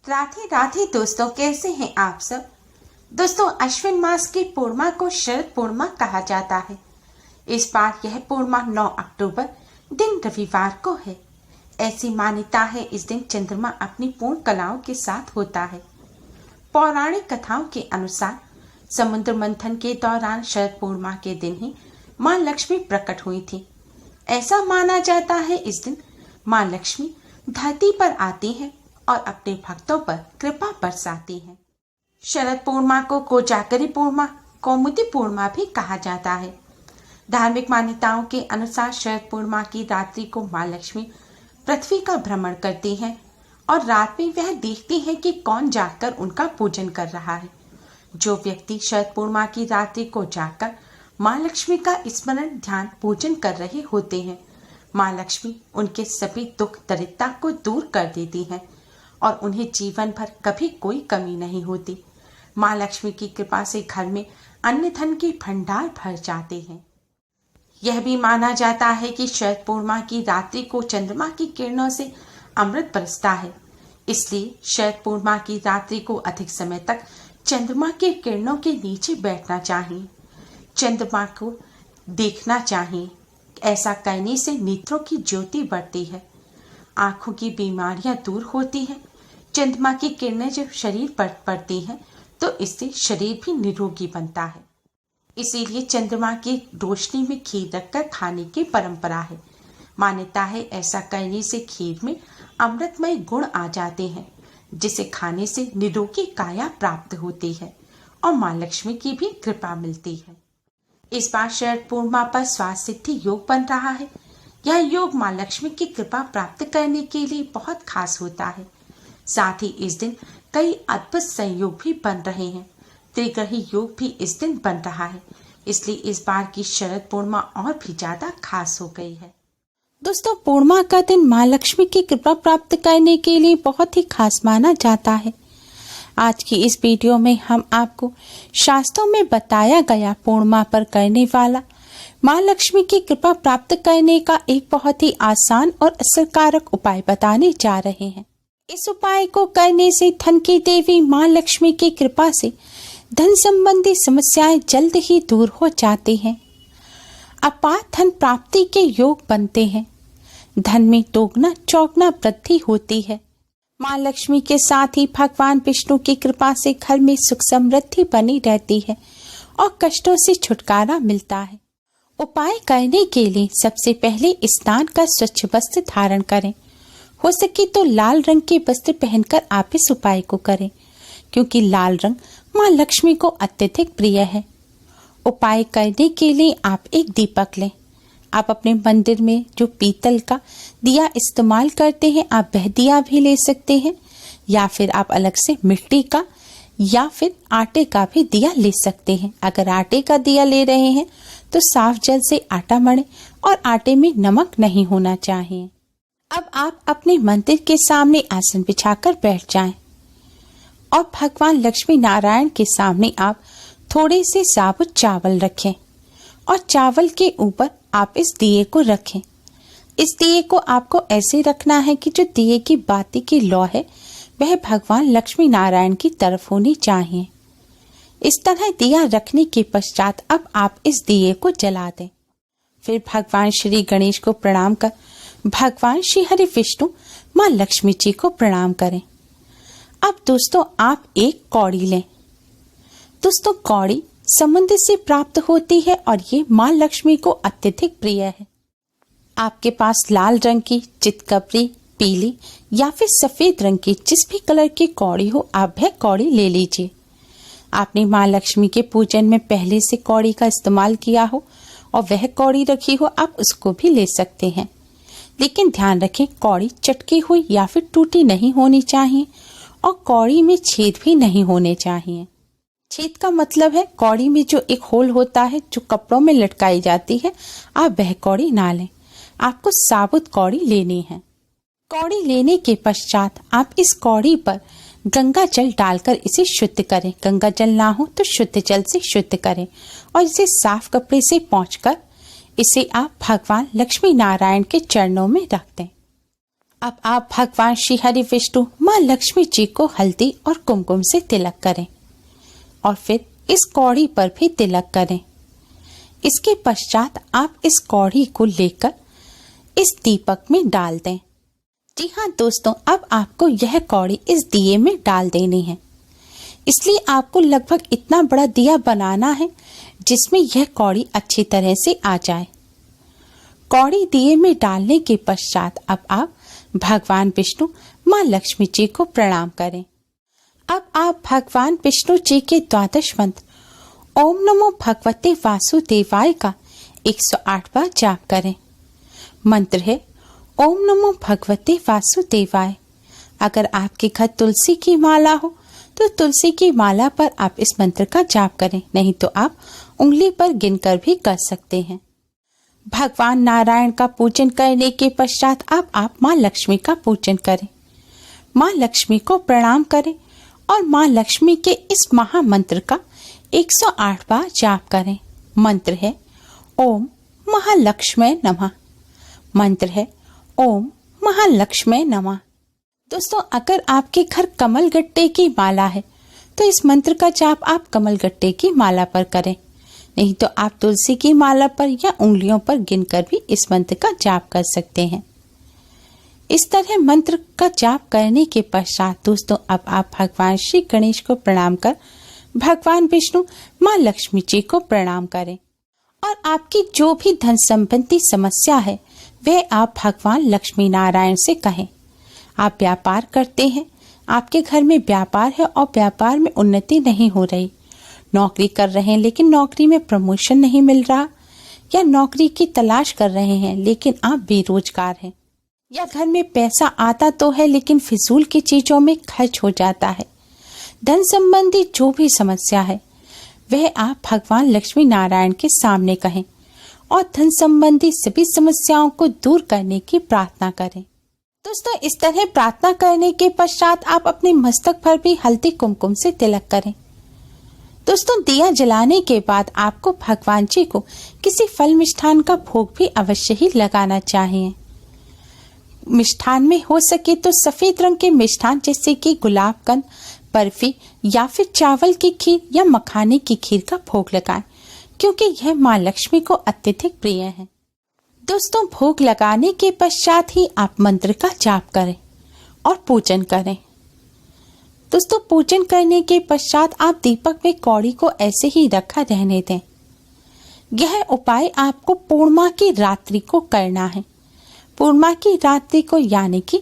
राधे राधे दोस्तों, कैसे हैं आप सब। दोस्तों, अश्विन मास की पूर्णिमा को शरद पूर्णिमा कहा जाता है। इस बार यह पूर्णिमा 9 अक्टूबर दिन रविवार को है। ऐसी मान्यता है इस दिन चंद्रमा अपनी पूर्ण कलाओं के साथ होता है। पौराणिक कथाओं के अनुसार समुद्र मंथन के दौरान शरद पूर्णिमा के दिन ही मां लक्ष्मी प्रकट हुई थी। ऐसा माना जाता है इस दिन मां लक्ष्मी धरती पर आती है और अपने भक्तों पर कृपा बरसाती है। शरद पूर्णिमा को कोजागरी पूर्णिमा, कौमुदी पूर्णिमा भी कहा जाता है। धार्मिक मान्यताओं के अनुसार शरद पूर्णिमा की रात्रि को मां लक्ष्मी पृथ्वी का भ्रमण करती हैं और रात में वह देखती है कि कौन जागकर उनका पूजन कर रहा है। जो व्यक्ति शरद पूर्णिमा की रात्रि को जागकर मां लक्ष्मी का स्मरण, ध्यान, पूजन कर रहे होते हैं, मां लक्ष्मी उनके सभी दुख दरिद्रता को दूर कर देती हैं और उन्हें जीवन भर कभी कोई कमी नहीं होती। मां लक्ष्मी की कृपा से घर में अन्न धन के भंडार भर जाते हैं। यह भी माना जाता है कि शरद पूर्णिमा की रात्रि को चंद्रमा की किरणों से अमृत बरसता है, इसलिए शरद पूर्णिमा की रात्रि को अधिक समय तक चंद्रमा के किरणों के नीचे बैठना चाहिए, चंद्रमा को देखना चाहिए। ऐसा करने से नेत्रों की ज्योति बढ़ती है, आंखों की बीमारियां दूर होती हैं। चंद्रमा की किरणें जब शरीर पर पड़ती हैं तो इससे शरीर भी निरोगी बनता है। इसीलिए चंद्रमा की रोशनी में खीर रखकर खाने की परंपरा है। मान्यता है ऐसा करने से खीर में अमृतमय गुण आ जाते हैं, जिसे खाने से निरोगी काया प्राप्त होती है और मां लक्ष्मी की भी कृपा मिलती है। इस बार शरद पूर्णिमा पर स्वास्थ्य सिद्धि योग बन रहा है। यह योग मां लक्ष्मी की कृपा प्राप्त करने के लिए बहुत खास होता है। साथ ही इस दिन कई अद्भुत संयोग भी बन रहे हैं। त्रिग्रही योग भी इस दिन बन रहा है, इसलिए इस बार की शरद पूर्णिमा और भी ज्यादा खास हो गई है। दोस्तों, पूर्णिमा का दिन मां लक्ष्मी की कृपा प्राप्त करने के लिए बहुत ही खास माना जाता है। आज की इस वीडियो में हम आपको शास्त्रों में बताया गया पूर्णिमा पर करने वाला मां लक्ष्मी की कृपा प्राप्त करने का एक बहुत ही आसान और असरकारक उपाय बताने जा रहे हैं। इस उपाय को करने से धन की देवी मां लक्ष्मी की कृपा से धन संबंधी समस्याएं जल्द ही दूर हो जाती हैं। अपार धन प्राप्ति के योग बनते हैं। धन में दोगुना चौगुना वृद्धि होती है। मां लक्ष्मी के साथ ही भगवान विष्णु की कृपा से घर में सुख समृद्धि बनी रहती है और कष्टों से छुटकारा मिलता है। उपाय करने के लिए सबसे पहले स्नान कर स्वच्छ वस्त्र धारण करें। हो सके तो लाल रंग के वस्त्र पहनकर आप इस उपाय को करें, क्योंकि लाल रंग मां लक्ष्मी को अत्यधिक प्रिय है। उपाय करने के लिए आप एक दीपक लें। आप अपने मंदिर में जो पीतल का दिया इस्तेमाल करते हैं, आप वह दिया भी ले सकते हैं, या फिर आप अलग से मिट्टी का या फिर आटे का भी दिया ले सकते हैं। अगर आटे का दिया ले रहे हैं तो साफ जल से आटा मढ़ें और आटे में नमक नहीं होना चाहिए। अब आप अपने मंदिर के सामने आसन बिछाकर बैठ जाएं और भगवान लक्ष्मी नारायण के सामने आप थोड़े से साबुत चावल रखें और चावल के ऊपर आप इस दिए को रखें। इस दिए को आपको ऐसे रखना है कि जो दिए की बाती की लौ है वह भगवान लक्ष्मी नारायण की तरफ होनी चाहिए। इस तरह दिया रखने के पश्चात अब आप इस दिए को जला दें। फिर भगवान श्री गणेश को प्रणाम कर भगवान श्री हरि विष्णु मां लक्ष्मी जी को प्रणाम करें। अब दोस्तों, आप एक कौड़ी लें। दोस्तों, कौड़ी समुद्र से प्राप्त होती है और ये मां लक्ष्मी को अत्यधिक प्रिय है। आपके पास लाल रंग की, चितकबरी, पीली या फिर सफेद रंग की जिस भी कलर की कौड़ी हो, आप वह कौड़ी ले लीजिए। आपने मां लक्ष्मी के पूजन में पहले से कौड़ी का इस्तेमाल किया हो और वह कौड़ी रखी हो, आप उसको भी ले सकते हैं। लेकिन ध्यान रखें, कौड़ी चटकी हुई या फिर टूटी नहीं होनी चाहिए और कौड़ी में छेद भी नहीं होने चाहिए। छेद का मतलब है कौड़ी में जो एक होल होता है जो कपड़ों में लटकाई जाती है, आप वह कौड़ी ना लें। आपको साबुत कौड़ी लेनी है। कौड़ी लेने के पश्चात आप इस कौड़ी पर गंगा जल डालकर इसे शुद्ध करें। गंगा जल ना हो तो शुद्ध जल से शुद्ध करें और इसे साफ कपड़े से पोंछकर इसे आप भगवान लक्ष्मी नारायण के चरणों में रख दें। अब आप भगवान श्री हरि विष्णु माँ लक्ष्मी जी को हल्दी और कुमकुम से तिलक करें और फिर इस कौड़ी पर भी तिलक करें। इसके पश्चात आप इस कौड़ी को लेकर इस दीपक में डाल दें। जी हाँ दोस्तों, अब आपको यह कौड़ी इस दिए में डाल देनी है। इसलिए आपको लगभग इतना बड़ा दिया बनाना है जिसमें यह कौड़ी अच्छी तरह से आ जाए। कौड़ी दिए में डालने के पश्चात अब आप भगवान विष्णु माँ लक्ष्मी जी को प्रणाम करें। अब आप भगवान विष्णु जी के द्वादश मंत्र ओम नमो भगवते वासुदेवाय का 108 बार जाप करें। मंत्र है ओम नमो भगवते वासुदेवाय। अगर आपके घर तुलसी की माला हो तो तुलसी की माला पर आप इस मंत्र का जाप करें, नहीं तो आप उंगली पर गिनकर भी कर सकते हैं। भगवान नारायण का पूजन करने के पश्चात आप माँ लक्ष्मी का पूजन करें। माँ लक्ष्मी को प्रणाम करें और माँ लक्ष्मी के इस महामंत्र का 108 बार जाप करें। मंत्र है ओम महालक्ष्मी नमः। मंत्र है ओम महालक्ष्मी नमः। दोस्तों, अगर आपके घर कमलगट्टे की माला है तो इस मंत्र का जाप आप कमलगट्टे की माला पर करें, नहीं तो आप तुलसी की माला पर या उंगलियों पर गिनकर भी इस मंत्र का जाप कर सकते हैं। इस तरह मंत्र का जाप करने के पश्चात दोस्तों अब आप भगवान श्री गणेश को प्रणाम कर भगवान विष्णु माँ लक्ष्मी जी को प्रणाम करें और आपकी जो भी धन संबंधी समस्या है वह आप भगवान लक्ष्मी नारायण से कहें। आप व्यापार करते हैं, आपके घर में व्यापार है और व्यापार में उन्नति नहीं हो रही, नौकरी कर रहे हैं लेकिन नौकरी में प्रमोशन नहीं मिल रहा, या नौकरी की तलाश कर रहे हैं लेकिन आप बेरोजगार हैं, या घर में पैसा आता तो है लेकिन फिजूल की चीजों में खर्च हो जाता है। धन संबंधी जो भी समस्या है वह आप भगवान लक्ष्मी नारायण के सामने कहें और धन संबंधी सभी समस्याओं को दूर करने की प्रार्थना करें। दोस्तों, इस तरह प्रार्थना करने के पश्चात आप अपने मस्तक पर भी हल्दी कुमकुम से तिलक करें। दोस्तों, दिया जलाने के बाद आपको भगवान जी को किसी फल मिष्ठान का भोग भी अवश्य ही लगाना चाहिए। मिष्ठान में हो सके तो सफेद रंग के मिष्ठान जैसे कि गुलाब कंद, बर्फी या फिर चावल की खीर या मखाने की खीर का भोग लगाएं, क्योंकि यह माँ लक्ष्मी को अत्यधिक प्रिय है। दोस्तों, भोग लगाने के पश्चात ही आप मंत्र का जाप करें और पूजन करें। दोस्तों, पूजन करने के पश्चात आप दीपक में कौड़ी को ऐसे ही रखा रहने दें। यह उपाय आपको पूर्णिमा की रात्रि को करना है। पूर्णिमा की रात्रि को यानी कि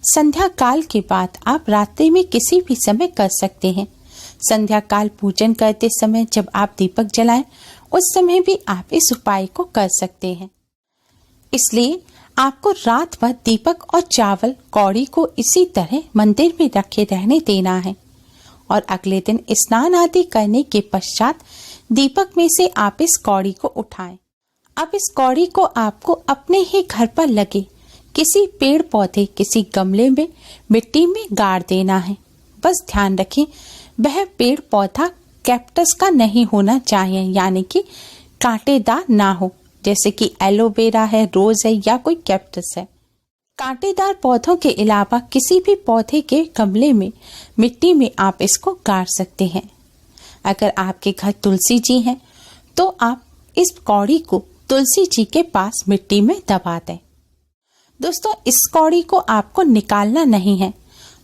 संध्या काल के बाद आप रात्रि में किसी भी समय कर सकते हैं। संध्या काल पूजन करते समय जब आप दीपक जलाएं उस समय भी आप इस उपाय को कर सकते हैं। इसलिए आपको रात भर दीपक और चावल कौड़ी को इसी तरह मंदिर में रखे रहने देना है और अगले दिन स्नान आदि करने के पश्चात दीपक में से आप इस कौड़ी को उठाएं। अब इस कौड़ी को आपको अपने ही घर पर लगे किसी पेड़ पौधे, किसी गमले में मिट्टी में गाड़ देना है। बस ध्यान रखें वह पेड़ पौधा कैक्टस का नहीं होना चाहिए, यानी कि कांटेदार ना हो, जैसे कि एलोवेरा है, रोज है या कोई कैक्टस है। कांटेदार पौधों के अलावा किसी भी पौधे के गमले में मिट्टी में आप इसको गाड़ सकते हैं। अगर आपके घर तुलसी जी हैं तो आप इस कौड़ी को तुलसी जी के पास मिट्टी में दबा दें। दोस्तों, इस कौड़ी को आपको निकालना नहीं है,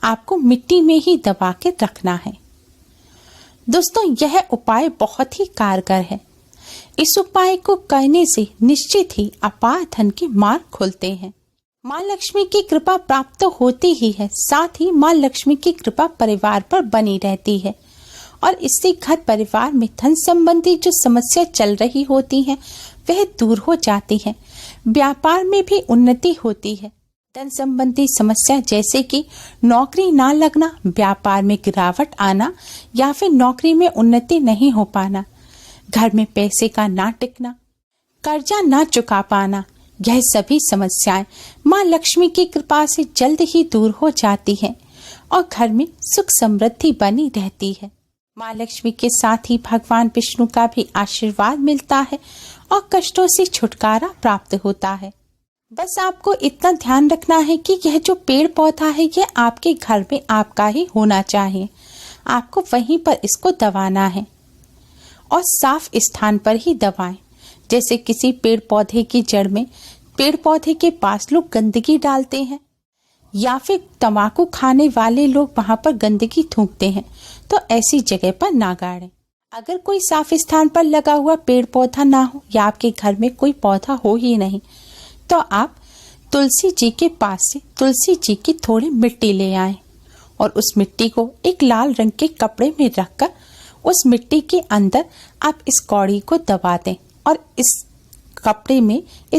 आपको मिट्टी में ही दबा के रखना है। दोस्तों, यह उपाय बहुत ही कारगर है। इस उपाय को करने से निश्चित ही अपार धन के मार्ग खुलते हैं। माँ लक्ष्मी की कृपा प्राप्त तो होती ही है, साथ ही माँ लक्ष्मी की कृपा परिवार पर बनी रहती है और इससे घर परिवार में धन संबंधी जो समस्या चल रही होती है वह दूर हो जाती है। व्यापार में भी उन्नति होती है। धन संबंधी समस्या जैसे कि नौकरी ना लगना, व्यापार में गिरावट आना या फिर नौकरी में उन्नति नहीं हो पाना, घर में पैसे का ना टिकना, कर्जा ना चुका पाना, यह सभी समस्याएं माँ लक्ष्मी की कृपा से जल्द ही दूर हो जाती हैं और घर में सुख समृद्धि बनी रहती है। माँ लक्ष्मी के साथ ही भगवान विष्णु का भी आशीर्वाद मिलता है और कष्टों से छुटकारा प्राप्त होता है। बस आपको इतना ध्यान रखना है कि यह जो पेड़ पौधा है यह आपके घर में आपका ही होना चाहिए। आपको वहीं पर इसको दबाना है और साफ स्थान पर ही दबाएं। जैसे किसी पेड़ पौधे की जड़ में, पेड़ पौधे के पास लोग गंदगी डालते हैं या फिर तंबाकू खाने वाले लोग वहां पर गंदगी थूकते हैं, तो ऐसी जगह पर ना गाड़ें। अगर कोई साफ स्थान पर लगा हुआ पेड़ पौधा ना हो या आपके घर में कोई पौधा हो ही नहीं, तो आप तुलसी जी के पास से तुलसी जी की थोड़ी मिट्टी ले आएं और उस मिट्टी को एक लाल रंग के कपड़े में रखकर उस मिट्टी के अंदर आप इस कौड़ी को दबा दें और इस कपड़े में इस